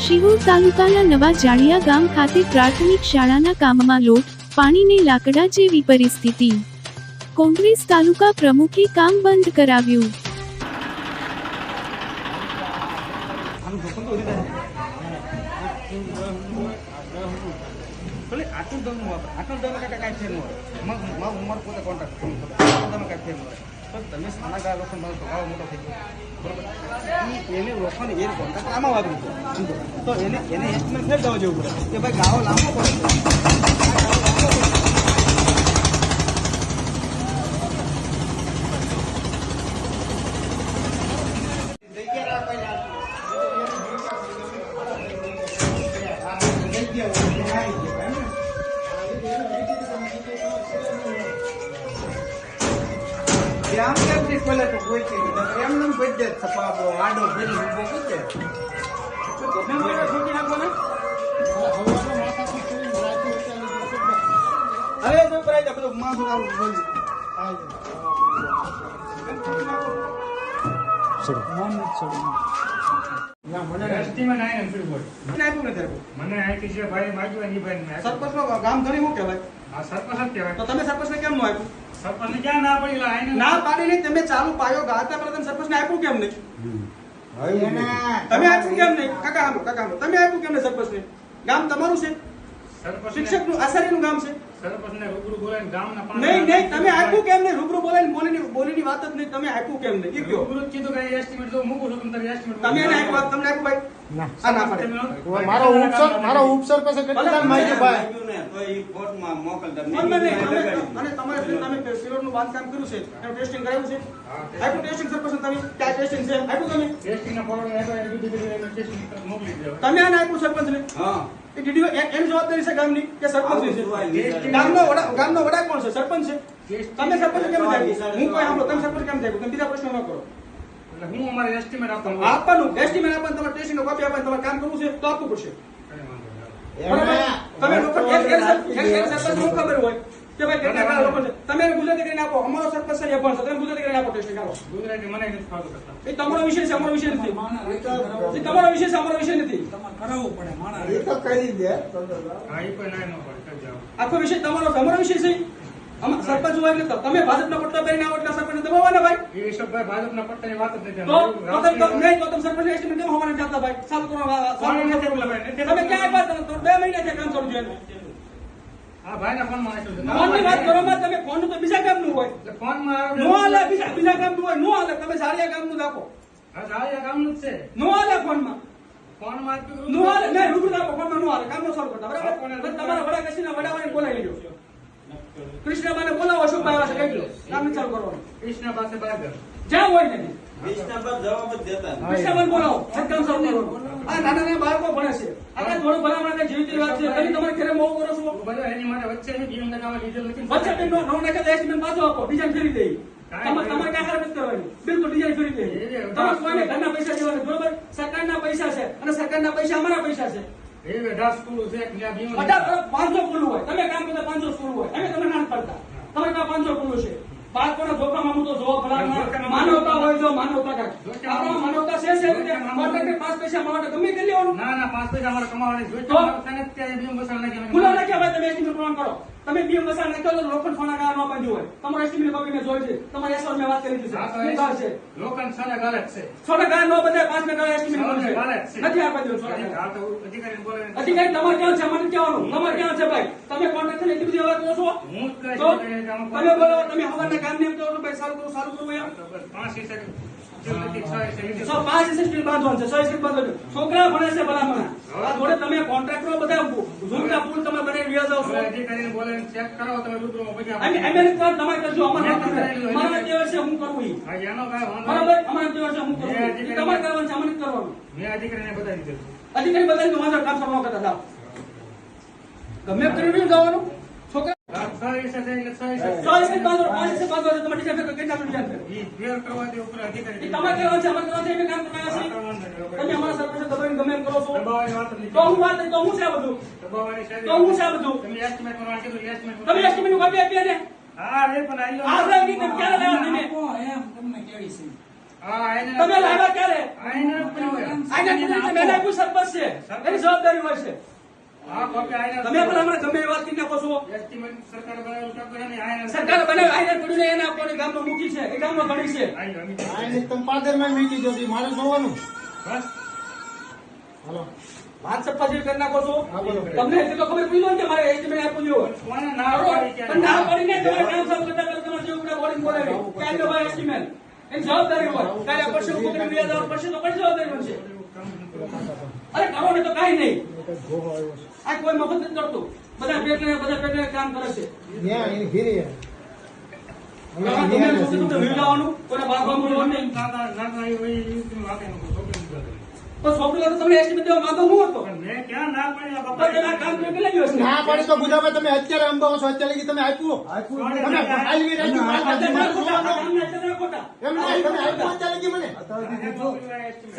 શિહોર તાલુકાના નવા જાડિયા ગામ ખાતે પ્રાથમિક શાળાના કામમાં લોટ, પાણીને લાકડા જેવી પરિસ્થિતિ. કોંગ્રેસ તાલુકા પ્રમુખે કામ બંધ કરાવ્યું. તમે સાના લોકો ભગાવો મોટો થઈ ગયો બરોબર એને લોકોને એ કોન્ટ્રાક્ટ આમાં વાપરી તો એને એસ્ટિમેટ ફેર જવા જેવું પડે કે ભાઈ ગાળો લાંબો આમ કેમ થી પહેલા તો કોઈ કે એમ નમ બજે છપાવો આડો ભરી ઉભો કુતે તો ગમે મને છોટી નાખો ને હવે તો પ્રાય તો બધું માથું આવું બોલી છોડો મન છોડો ના મને એસ્ટીમેટ આય ને ફરી બોલ મને આપ્યું નથી મને આઈ કે ભાઈ માગ્યું ની ભાઈ સરપંચ નો ગામ ધણી હું કહેવાય આ સરપંચ જ કહેવાય તો તમે સરપંચ ને કેમ નો આપ્યું સરપંચ ને ક્યાં ના પડી લાઈને ના પાડી નહીં તમે ચાલુ પાયો ગાતા પર તમે સરપંચ ને આપ્યું કેમ નહીં તમે આપ્યું કેમ નહીં કાકા તમે આપ્યું કેમ નહીં સરપંચ ને ગામ તમારું છે સરપંચ શિક્ષક નું આચાર્ય નું ગામ છે સરપંચ ને રૂબરૂ બોલાઈને ગામ ના નહીં તમે આપ્યું કેમ નહીં રૂબરૂ બોલાઈને બોલીની વાત જ નહીં તમે આપ્યું કેમ નહીં કયો રૂબરૂ કીધું કે એસ્ટિમેટ જો મૂકું છું તમે એસ્ટિમેટ તમે એને આપ્યું તમને આપ્યું ભાઈ ના ના પડે મારો ઉપસર પાસે કેટલા માહિતી ભાઈ તો ઈ કોર્ટમાં મોકલ દે અને તમારે તમે પેલોડ નું બાંધકામ કર્યું છે એનું ટેસ્ટિંગ કરાવ્યું છે આપ્યું ટેસ્ટિંગ સરપંચ તમે ક્યાં ટેસ્ટિંગ છે આપ્યું તમે ટેસ્ટિંગ ના ફોર્મ આપ્યું ટેસ્ટિંગ મોકલી દો તમે આને આપ્યું સરપંચ ને હા એ ડીડીઓ એની જવાબદારી છે ગામની કે સરપંચ છે ગામનો વડા કોણ છે સરપંચ છે તમે સરપંચ કેમ થાય હું કોઈ સાંભળો તમે સરપંચ કેમ થાય તમે બીજા પ્રશ્ન ન કરો એટલે હું અમારે એસ્ટિમેટ આપવાનું એસ્ટિમેટ આપવાનું તમારે ટેસ્ટિંગ નો કોપી આપવાનું તમારે કામ કરવું છે તો આપવું પડશે તમે લોકો એક સરપંચ નું ખબર હોય કે ભાઈ કેટલા લોકો છે તમે ગુજરાતી કરીને આપો અમારો સરપંચ છે એ પણ તમે ગુજરાતી કરીને આપો ટેસ્ટિંગ આપો ગુજરાતી મને નથી ફાવતું કરતા એ તમારો વિષય છે અમારો વિષય નથી એ તમારો વિષય છે અમારો વિષય નથી તમારે કરાવવું પડે માણા એ તો કરી દે હા એ કોઈ ના ન પડે કરી જાવ આખો વિષય તમારો વિષય છે સરપંચ હોય એટલે તમે ભાજપના પટ્ટા પહેરીને આવો એટલે સરપંચ દબાવવાના ભાઈ એ સબ ભાઈ ભાજપના પટ્ટાની વાત જ નથી તો તમે સરપંચ એસ્ટિમેટ કેમ હોવાના ચાહતા ભાઈ ચાલુ કરો કોણ નથી બોલા ભાઈ તમે ક્યાં વાત કરો 2 મહિના થી કામ ચાલુ છે હા ભાઈ ના ફોન માં આટલું ફોન ની વાત કરો માં તમે ફોન નું તો બીજા કામ નું હોય એટલે ફોન માં નો આલે બીજા કામ નું હોય નો આલે તમે સારિયા કામ નું રાખો હા સારિયા કામ નું છે નો આલે ફોન માં નો આલે નહીં રૂબરૂ રાખો ફોન માં નો આલે કામ નો સોલ્વ કરતા બરાબર તમારા વડા કસીના વડાવાને બોલાવી લેજો કૃષ્ણબાને બોલાવો અશોકભાઈ પાસે કહી દો કામ ચાલુ કરવાનું કૃષ્ણ પાસે બરાબર જ્યાં હોય ને કૃષ્ણબા જવાબ જ દેતા કૃષ્ણબાને બોલાવો કામ ચાલુ કરવાનું આ નાના બાળકો ભણે છે આ થોડું ભલામણ કે જીવતી વાત છે તમે તમારે ઘરે મોવ કરો છો બધો એની માટે વચ્ચે ની જીવન નકાવા લીધેલ નથી વચ્ચે નો નકા એસ્ટિમેટ પાછો આપો ડિઝાઇન કરી દેઈ તમારે કાંઈ ખરાબ નથી કરવાની બિલકુલ ડિઝાઇન કરી દેઈ તમારે કોઈને ઘરના પૈસા દેવાના બરોબર સરકારના પૈસા છે અને સરકારના પૈસા અમારા પૈસા છે એ 18 સ્કૂલ છે કે ત્યાં 500 સ્કૂલ હોય તમે કામ કરતા 500 સ્કૂલ હોય અમે તમે ના પડતા તમારે કા 500 સ્કૂલ છે બાળકોના જોખમ આમ તો જોવા ભલા માનવતા હોય જો માનવતા કા આપણા માનવતા છે કોન્ટ્રાક્ટર 5 પૈસા માટે ગમે કરી લેવાનું ના 5 પૈસા અમારે કમાવાના જોઈએ તો તને ત્યાં બીમ બસાલ નાખી બોલા નાખ્યા ભાઈ તમે એસ્ટિમેટ પ્રમાણ કરો તમે બીમ બસાલ નાખ્યો તો લોખંડ સોના ગાળા ન બાંધ્યું હોય તમારો એસ્ટિમેટ કોપી મેં જોઈ છે તમારે એસર મેં વાત કરી દીધી છે લોખંડ સોના ગાળા છે સોના ગાળા નો બધાય 5 ને ગાળા એસ્ટિમેટ છે નથી આ બાંધ્યું સોના ગાળા તો અધિકારી બોલે અધિકારી તમારે ક્યાં છે મને કહેવાનું તમારે ક્યાં છે ભાઈ તમે કોન્ટ્રાક્ટર એટલી બધી વાત કરો છો હું તમે બોલો તમે હવાના કામ ને એમ તો ભાઈ સારું કરું યાર 5 છોકરા ભણે છે ભલામણા જોડે તમે કોન્ટ્રાક્ટરો બધા ઝૂમકા પુલ તમે બનાવી રહ્યા જાવ છો અધિકારીને બોલે ચેક કરાવો તમે રૂબરૂ પછી એમએલએ પર તમારે કરજો અમારા કેવા છે હું કરવું ઈ હા એનો કાય વાંધો બરાબર અમારા કેવા છે હું કરવું તમારે કરવાનું છે અમને કરવાનું મેં અધિકારીને બતાવી દીધું અધિકારી બતાવીને વાંધો કામ સર ન કરતા જાવ ગમે કરી જવાનું છોકરા તમે લાવ્યા ક્યારે? આના મેં આપ્યું સરપંચ છે, એની જવાબદારી હોય છે. તમે પણ હમણાં ગમે એ વાત કરી નાખો છો. સરકારે બનાવ્યું, આઈને પડ્યું ને એને આપવાની ગામનો મુખી છે, એ ગામનો ધણી છે. આ ને તમે પાદરમાં મીકી દો ઈ મારે જોવાનું. હાલો. વાત સપ્પાજી કરી નાખો છો. હા, બોલો. તમને એટલી તો ખબર પડી ને કે મારે એસ્ટિમેટ આપવું જોઈએ. પણ ના પડીને તમારે કામ સાફ કરતા કરતા તમારે જેવું પડે બોડીને બોલાવી. કાંઈ તો ભાઈ એસ્ટિમેટ. એની જવાબદારી હોય. કાલે આ પડશે ઉભો કરીને વ્યાજ આવે પડશે તો કઈ જવાબદારી બનશે? અરે કરો ને તો કાંઈ નહીં. આ કોઈ મફત નથી કરતું. બધા પેટને કામ કરે છે. ન્યા એની ઘીરી હે. તમે શું વિલાવાનું કોને બાંધવાનું લોન નહીં. તો છોકરીઓ તો તમને એસ્ટિમેટ દેવા માંગો હું હતો. પણ આ કામ કેટલા દિવસ છે? ના પાડી તો બુધાભાઈ તમે અત્યારે અંબાવો છો, અત્યારે લગી તમે આપ્યું. તમે હાલવી રાખ્યું, મારા હાથમાં મારું જોવાનું. એમ નહીં, તમે આપ્યું અત્યારે લગી મને.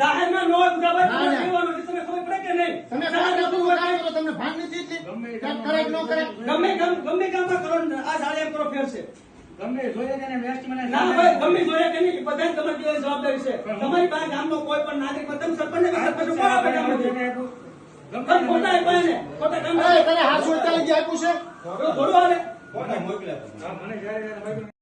જાહેરમાં ન હોય બુધાભાઈ, ના, ના. કહેવાનું કે તમે ખબર પડે કે નહીં? તમે ખરાબ નતું કામ કરો, તમને ભાન નથી એટલી. કામ કરે કે ન કરે. ગમે કામમાં કરો ને, આ જાળે એમ કરો ફેર છે. ગમે જોઈએ તેને વેસ્ટમેન્ટ ના ભાઈ, ગમે જોઈએ કે નહીં, બધાને તમારી જેવી જવાબદારી છે. તમારી પાસે ગામનો કોઈ પણ નાગરિક હોય, તમે સરપંચને કે સરપંચ કોણ આપે ગામમાંથી? તમે ખોટા આપ્યા એને, ખોટા કામ એ તને હાથ અત્યારે લગી આપ્યું છે. થોડું હાલે. મને